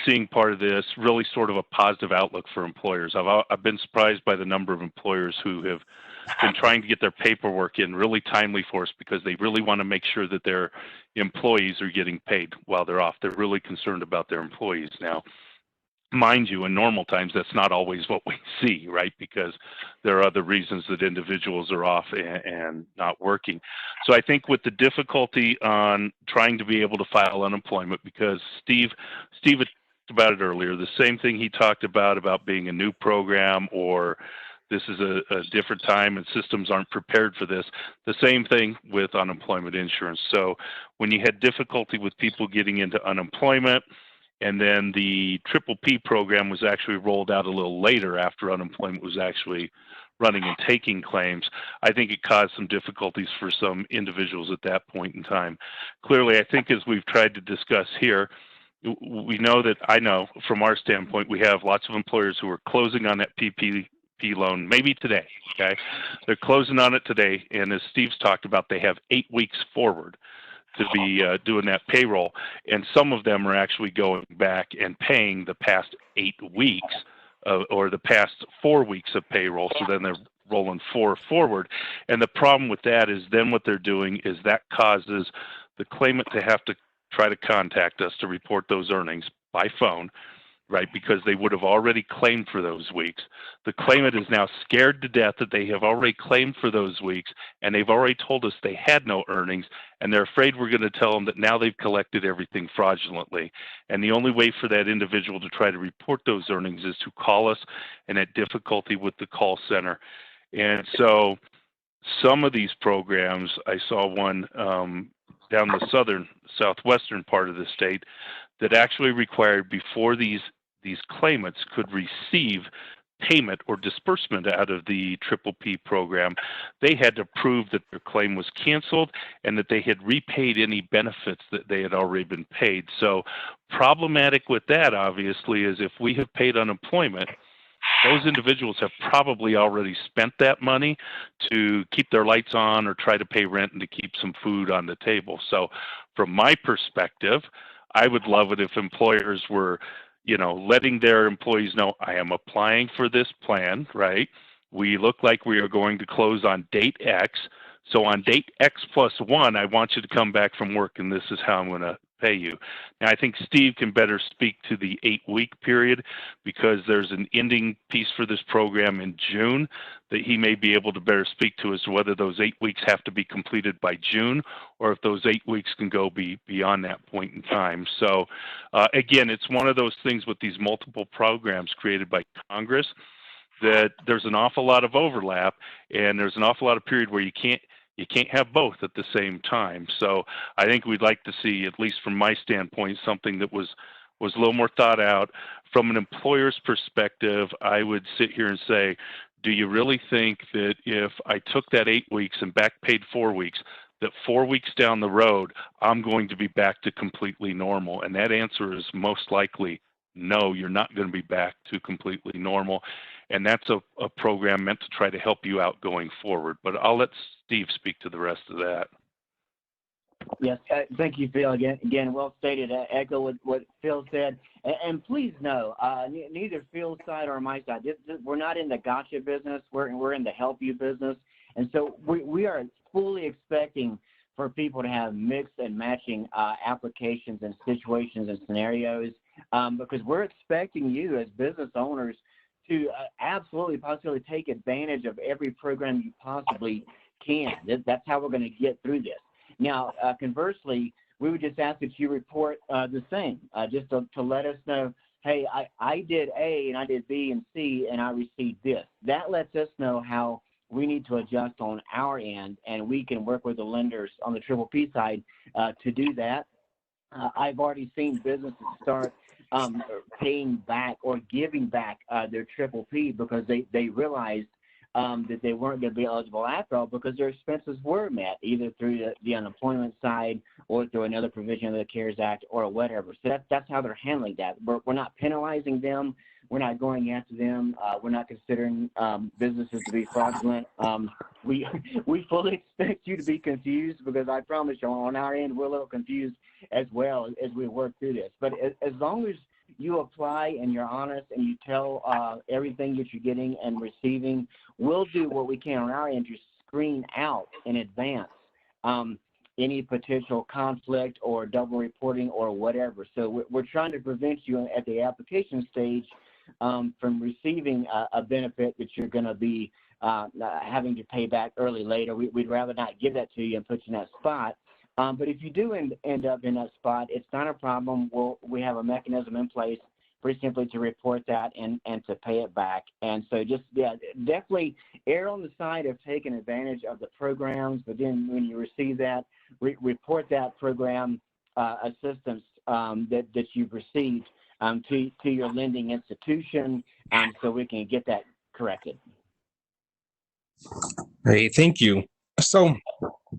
seeing part of this really sort of a positive outlook for employers. I've been surprised by the number of employers who have been trying to get their paperwork in really timely for us because they really want to make sure that their employees are getting paid while they're off. They're really concerned about their employees. Now, mind you, in normal times, that's not always what we see, right? Because there are other reasons that individuals are off and not working. So I think with the difficulty on trying to be able to file unemployment, because Steve had talked about it earlier, the same thing he talked about being a new program or this is a different time and systems aren't prepared for this. The same thing with unemployment insurance. So when you had difficulty with people getting into unemployment, and then the PPP program was actually rolled out a little later after unemployment was actually running and taking claims, I think it caused some difficulties for some individuals at that point in time. Clearly, I think as we've tried to discuss here, we know that, I know from our standpoint, we have lots of employers who are closing on that PPP loan maybe today, okay? They're closing on it today, and as Steve's talked about, they have 8 weeks forward to be doing that payroll, and some of them are actually going back and paying the past 8 weeks or the past 4 weeks of payroll, so then they're rolling 4 forward. And the problem with that is then what they're doing is that causes the claimant to have to try to contact us to report those earnings by phone, right, because they would have already claimed for those weeks. The claimant is now scared to death that they have already claimed for those weeks, and they've already told us they had no earnings, and they're afraid we're going to tell them that now they've collected everything fraudulently. And the only way for that individual to try to report those earnings is to call us and had difficulty with the call center. And so some of these programs, I saw one down the southwestern part of the state that actually required before these claimants could receive payment or disbursement out of the PPP program, they had to prove that their claim was canceled and that they had repaid any benefits that they had already been paid. So problematic with that, obviously, is if we have paid unemployment, those individuals have probably already spent that money to keep their lights on or try to pay rent and to keep some food on the table. So from my perspective, I would love it if employers were, letting their employees know, I am applying for this plan, right? We look like we are going to close on date X. So on date X plus 1, I want you to come back from work, and this is how I'm going to pay you. Now, I think Steve can better speak to the 8-week period because there's an ending piece for this program in June that he may be able to better speak to as to whether those 8 weeks have to be completed by June or if those 8 weeks can go beyond that point in time. So again, it's one of those things with these multiple programs created by Congress that there's an awful lot of overlap and there's an awful lot of period where you can't have both at the same time. So I think we'd like to see, at least from my standpoint, something that was a little more thought out. From an employer's perspective, I would sit here and say, do you really think that if I took that 8 weeks and back paid 4 weeks, that 4 weeks down the road, I'm going to be back to completely normal? And that answer is most likely no, you're not going to be back to completely normal. And that's a program meant to try to help you out going forward. But I'll let Steve speak to the rest of that. Yes, thank you, Phil. Again, well stated. Echo what Phil said. And please know, neither Phil's side or my side, we're not in the gotcha business. We're in the help you business. And so we are fully expecting for people to have mixed and matching applications and situations and scenarios because we're expecting you as business owners to absolutely, positively take advantage of every program you possibly can. That's how we're going to get through this. Now, conversely, we would just ask that you report the same, just to let us know, hey, I did A and I did B and C and I received this. That lets us know how we need to adjust on our end, and we can work with the lenders on the PPP side to do that. I've already seen businesses start paying back or giving back their PPP because they realized that they weren't going to be eligible after all because their expenses were met either through the unemployment side or through another provision of the CARES Act or whatever. So that's how they're handling that. We're not penalizing them. We're not going after them. We're not considering businesses to be fraudulent. We fully expect you to be confused because I promise you on our end we're a little confused as well as we work through this. But as long as you apply and you're honest and you tell everything that you're getting and receiving, we'll do what we can on our end to screen out in advance any potential conflict or double reporting or whatever. So we're trying to prevent you at the application stage from receiving a benefit that you're going to be having to pay back early later. We'd rather not give that to you and put you in that spot. But if you do end up in that spot, it's not a problem. We have a mechanism in place pretty simply to report that and to pay it back. And so just, yeah, definitely err on the side of taking advantage of the programs, but then when you receive that, report that program assistance that you've received to your lending institution, so we can get that corrected. Great, thank you. So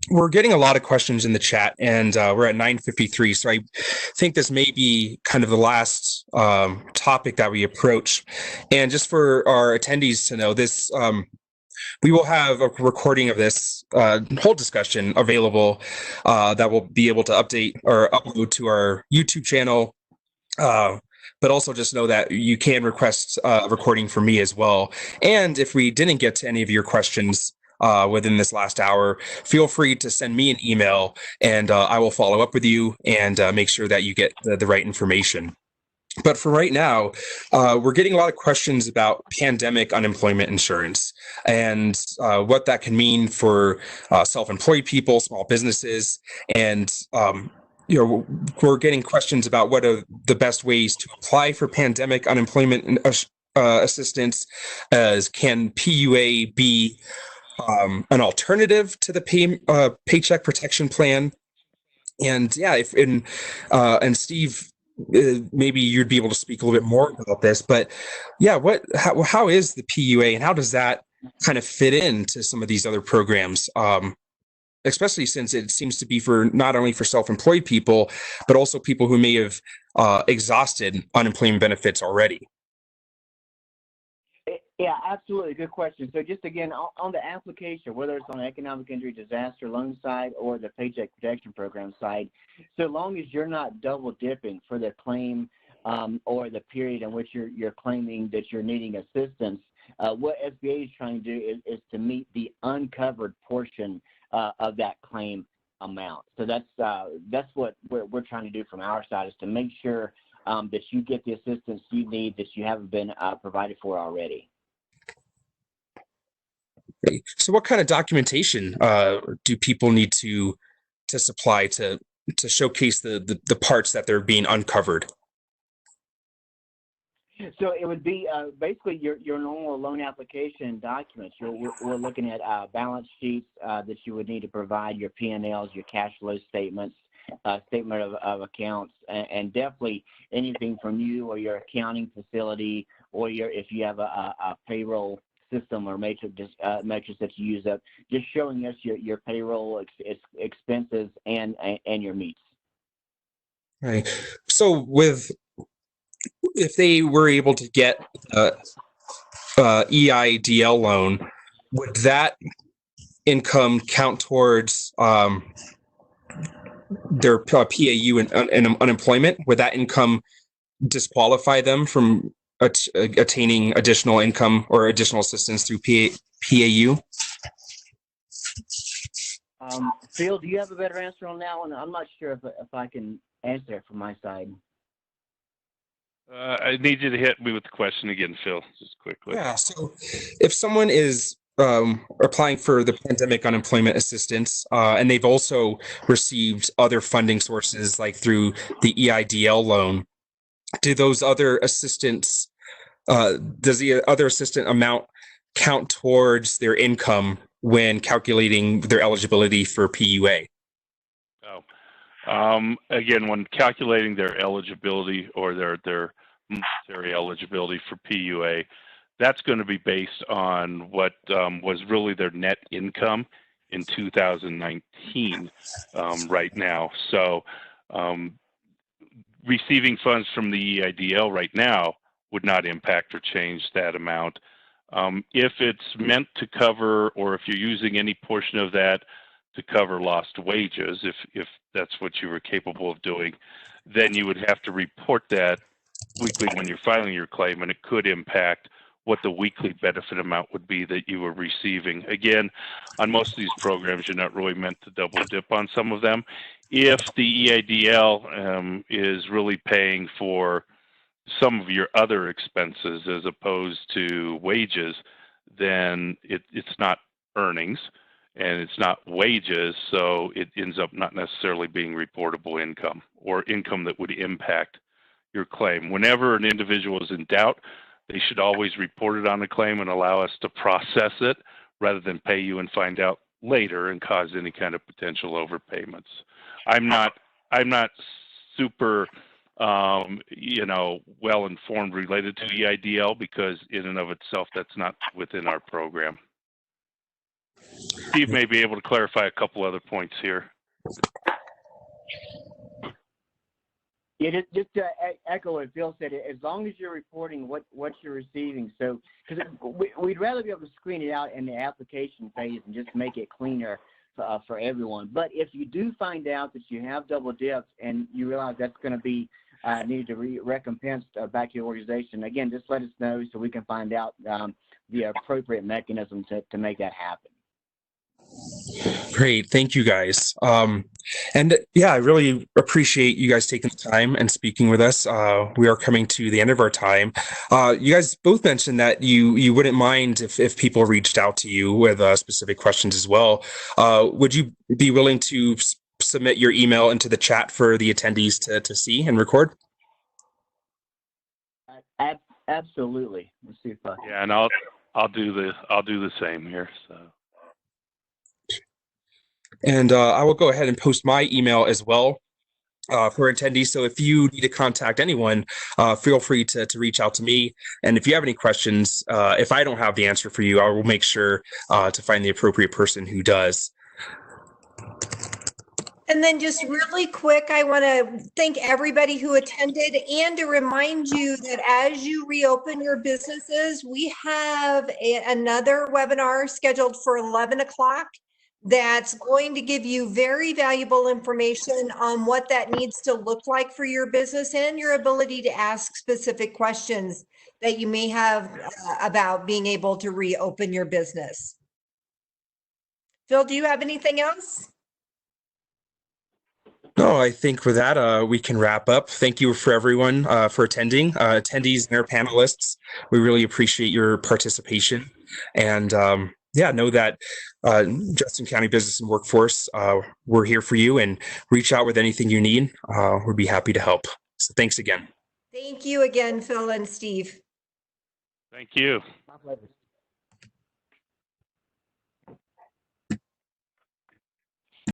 we're getting a lot of questions in the chat, and we're at 9:53. So I think this may be kind of the last topic that we approach. And just for our attendees to know, this we will have a recording of this whole discussion available that we'll be able to update or upload to our YouTube channel. But also just know that you can request a recording from me as well. And if we didn't get to any of your questions within this last hour, feel free to send me an email, and I will follow up with you and make sure that you get the right information. But for right now, we're getting a lot of questions about pandemic unemployment insurance and what that can mean for self-employed people, small businesses, and we're getting questions about what are the best ways to apply for pandemic unemployment assistance. As can PUA be an alternative to the Paycheck Protection Plan? And yeah, and Steve, maybe you'd be able to speak a little bit more about this. But yeah, how is the PUA, and how does that kind of fit into some of these other programs? Especially since it seems to be for not only for self-employed people, but also people who may have exhausted unemployment benefits already. Yeah, absolutely. Good question. So just again, on the application, whether it's on the economic injury disaster loan side or the Paycheck Protection Program side, so long as you're not double dipping for the claim or the period in which you're claiming that you're needing assistance, what SBA is trying to do is to meet the uncovered portion of that claim amount. So that's what we're trying to do from our side, is to make sure that you get the assistance you need that you haven't been provided for already. Great. So what kind of documentation do people need to supply to showcase the parts that they're being uncovered? So it would be basically your normal loan application documents. We're looking at balance sheets that you would need to provide, your P&Ls, your cash flow statements, statement of accounts, and definitely anything from you or your accounting facility, or if you have a payroll system or matrix that you use up, just showing us your payroll expenses and your meets. Right. So if they were able to get EIDL loan, would that income count towards their PAU and unemployment? Would that income disqualify them from attaining additional income or additional assistance through PAU? Phil, do you have a better answer on that one? I'm not sure if I can answer it from my side. I need you to hit me with the question again, Phil, just quickly. Yeah, so if someone is applying for the pandemic unemployment assistance, and they've also received other funding sources like through the EIDL loan, do those other assistants, does the other assistant amount count towards their income when calculating their eligibility for PUA? Again, when calculating their eligibility or their monetary eligibility for PUA, that's going to be based on what was really their net income in 2019 right now. So receiving funds from the EIDL right now would not impact or change that amount. If it's meant to cover, or if you're using any portion of that to cover lost wages, if that's what you were capable of doing, then you would have to report that weekly when you're filing your claim, and it could impact what the weekly benefit amount would be that you were receiving. Again, on most of these programs, you're not really meant to double dip on some of them. If the EIDL is really paying for some of your other expenses as opposed to wages, then it's not earnings and it's not wages, so it ends up not necessarily being reportable income or income that would impact your claim. Whenever an individual is in doubt, they should always report it on the claim and allow us to process it rather than pay you and find out later and cause any kind of potential overpayments. I'm not super well informed related to EIDL because in and of itself that's not within our program. Steve may be able to clarify a couple other points here. Yeah, just to echo what Phil said, as long as you're reporting what you're receiving, so because we'd rather be able to screen it out in the application phase and just make it cleaner for everyone. But if you do find out that you have double dipped and you realize that's going to be needed to be recompensed back to your organization, again, just let us know so we can find out the appropriate mechanism to make that happen. Great. Thank you guys. And yeah, I really appreciate you guys taking the time and speaking with us. We are coming to the end of our time. You guys both mentioned that you wouldn't mind if people reached out to you with specific questions as well. Would you be willing to submit your email into the chat for the attendees to see and record? Absolutely. Let's see if yeah, and I'll do the same here. So. And I will go ahead and post my email as well for attendees. So if you need to contact anyone, feel free to reach out to me. And if you have any questions, if I don't have the answer for you, I will make sure to find the appropriate person who does. And then just really quick, I want to thank everybody who attended and to remind you that as you reopen your businesses, we have another webinar scheduled for 11 o'clock. That's going to give you very valuable information on what that needs to look like for your business and your ability to ask specific questions that you may have about being able to reopen your business. Phil, do you have anything else? No, I think for that, we can wrap up. Thank you for everyone for attending. Attendees and our panelists, we really appreciate your participation. And yeah, know that Jefferson County Business and Workforce, we're here for you, and reach out with anything you need. We'd be happy to help. So thanks again. Thank you again, Phil and Steve. Thank you. my pleasure.